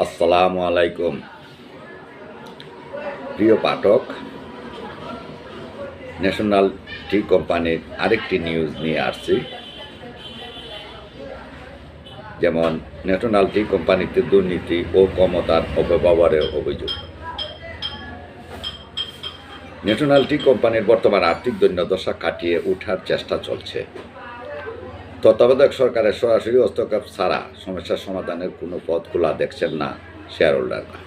আসসালামু আলাইকুম প্রিয় পাঠক, ন্যাশনাল টি কোম্পানির আরেকটি নিউজ নিয়ে আসছি। যেমন ন্যাশনাল টি কোম্পানিতে দুর্নীতি ও ক্ষমতার অপব্যবহারের অভিযোগ। ন্যাশনাল টি কোম্পানির বর্তমান আর্থিক দৈন্যদশা কাটিয়ে ওঠার চেষ্টা চলছে। তত্ত্বাবধায়ক সরকারের সরাসরি হস্তক্ষেপ ছাড়া সমস্যার সমাধানের কোনো পথ খোলা দেখছেন না শেয়ার হোল্ডাররা।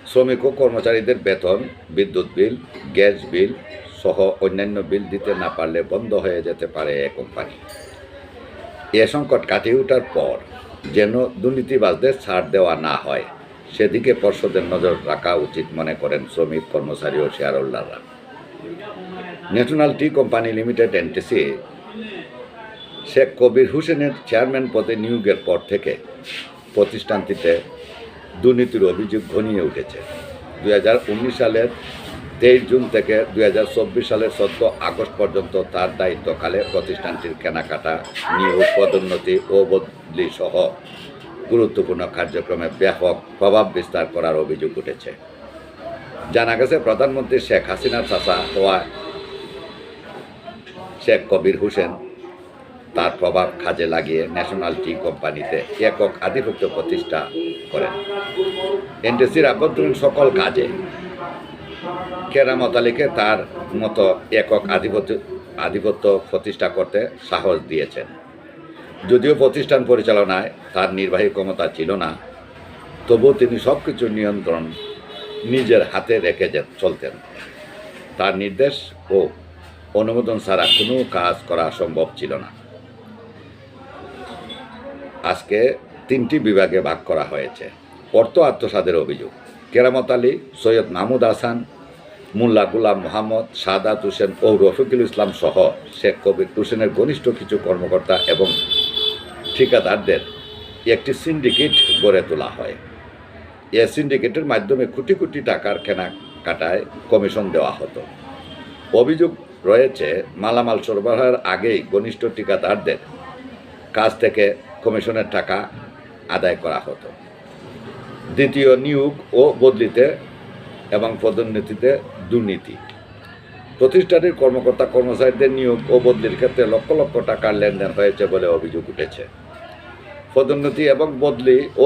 শ্রমিক ও কর্মচারীদের বেতন, বিদ্যুৎ বিল, গ্যাস বিল সহ অন্যান্য বিল দিতে না পারলে বন্ধ হয়ে যেতে পারে এ কোম্পানি। এ সংকট কাটিয়ে ওঠার পর যেন দুর্নীতিবাজদের ছাড় দেওয়া না হয়, সেদিকে পর্ষদের নজর রাখা উচিত মনে করেন শ্রমিক, কর্মচারী ও শেয়ার হোল্ডাররা। National tea company limited NTC Sheikh কবির হোসেনের চেয়ারম্যান পদে নিয়োগের পর থেকে প্রতিষ্ঠানটিতে দুর্নীতির অভিযোগ ঘনিয়ে উঠেছে। 2019 সালের 23 জুন থেকে 2024 সালের 14 আগস্ট পর্যন্ত তার দায়িত্বকালে প্রতিষ্ঠানটির কেনাকাটা, নিয়োগ, পদোন্নতি ও বদলি সহ গুরুত্বপূর্ণ কার্যক্রমে ব্যাপক প্রভাব বিস্তার করার অভিযোগ উঠেছে। জানা গেছে, প্রধানমন্ত্রী শেখ হাসিনার চাচা হওয়া শেখ কবির হোসেন তার প্রভাব কাজে লাগিয়ে ন্যাশনাল টি কোম্পানিতে একক আধিপত্য প্রতিষ্ঠা করেন। এনটিসির আভ্যন্তরীণ সকল কাজে কেরামত আলীকে তার মতো একক আধিপত্য প্রতিষ্ঠা করতে সাহস দিয়েছেন। যদিও প্রতিষ্ঠান পরিচালনায় তার নির্বাহী ক্ষমতা ছিল না, তবুও তিনি সব কিছুর নিয়ন্ত্রণ নিজের হাতে রেখে চলতেন। তার নির্দেশ ও অনুমোদন ছাড়া কোনো কাজ করা সম্ভব ছিল না। আজকে 3টি বিভাগে ভাগ করা হয়েছে। অর্থ আত্মসাতের অভিযোগ। কেরামত আলী, সৈয়দ মাহমুদ হাসান, মোল্লা গোলাম মোহাম্মদ, সাদাত হোসেন ও রফিকুল ইসলাম সহ শেখ কবির হোসেনের ঘনিষ্ঠ কিছু কর্মকর্তা এবং ঠিকাদারদের একটি সিন্ডিকেট গড়ে তোলা হয়। এ সিন্ডিকেটের মাধ্যমে কোটি কোটি টাকার কেনাকাটায় কমিশন দেওয়া হতো। অভিযোগ রয়েছে, মালামাল সরবরাহের আগেই ঘনিষ্ঠ ঠিকাদারদের কাছ থেকে কমিশনের টাকা আদায় করা হতো। দ্বিতীয়, নিয়োগ ও বদলিতে এবং পদোন্নতিতে দুর্নীতি। প্রতিষ্ঠানের কর্মকর্তা কর্মচারীদের নিয়োগ ও বদলির ক্ষেত্রে লক্ষ লক্ষ টাকার লেনদেন হয়েছে বলে অভিযোগ উঠেছে। পদোন্নতি এবং বদলি ও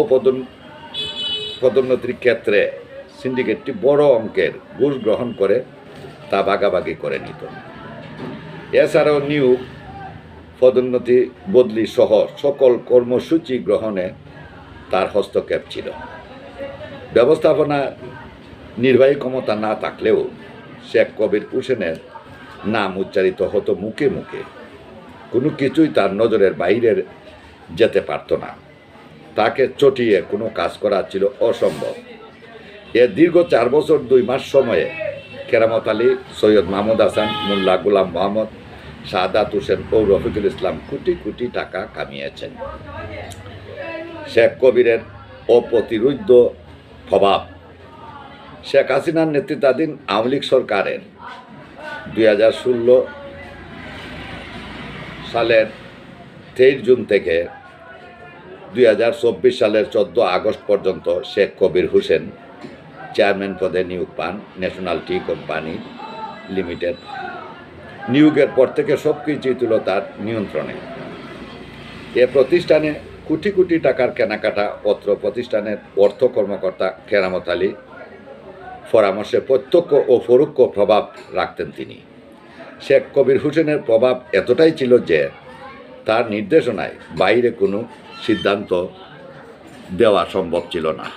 পদোন্নতির ক্ষেত্রে সিন্ডিকেটটি বড় অঙ্কের ঘুষ গ্রহণ করে তা ভাগাভাগি করে নিত। এছাড়াও নিয়োগ, পদোন্নতি, বদলি সহ সকল কর্মসূচি গ্রহণে তার হস্তক্ষেপ ছিল। ব্যবস্থাপনা নির্বাহী ক্ষমতা না থাকলেও শেখ কবির হোসেনের নাম উচ্চারিত হতো মুখে মুখে। কোনো কিছুই তার নজরের বাইরে যেতে পারত না। তাকে চটিয়ে কোনো কাজ করা ছিল অসম্ভব। এর দীর্ঘ 4 বছর 2 মাস সময়ে কেরামত আলী, সৈয়দ মাহমুদ হাসান, মোল্লা গোলাম মোহাম্মদ, সাদাত হোসেন ও রফিকুল ইসলাম কোটি কোটি টাকা কামিয়েছেন। শেখ কবিরের অপ্রতিরোধ্য প্রভাব। শেখ হাসিনার নেতৃত্বাধীন আওয়ামী লীগ সরকারের 2016 সালের 23 জুন থেকে 2024 সালের 14 আগস্ট পর্যন্ত শেখ কবির হোসেন চেয়ারম্যান পদে নিয়োগ পান ন্যাশনাল টি কোম্পানি লিমিটেড। নিয়োগের পর থেকে সব কিছুই ছিল তার নিয়ন্ত্রণে। এ প্রতিষ্ঠানে কোটি কোটি টাকার কেনাকাটা অত্র প্রতিষ্ঠানের অর্থ কর্মকর্তা কেরামত আলী পরামর্শে প্রত্যক্ষ ও পরোক্ষ প্রভাব রাখতেন তিনি। শেখ কবির হোসেনের প্রভাব এতটাই ছিল যে তার নির্দেশনায় বাইরে কোনো সিদ্ধান্ত দেওয়া সম্ভব ছিল না।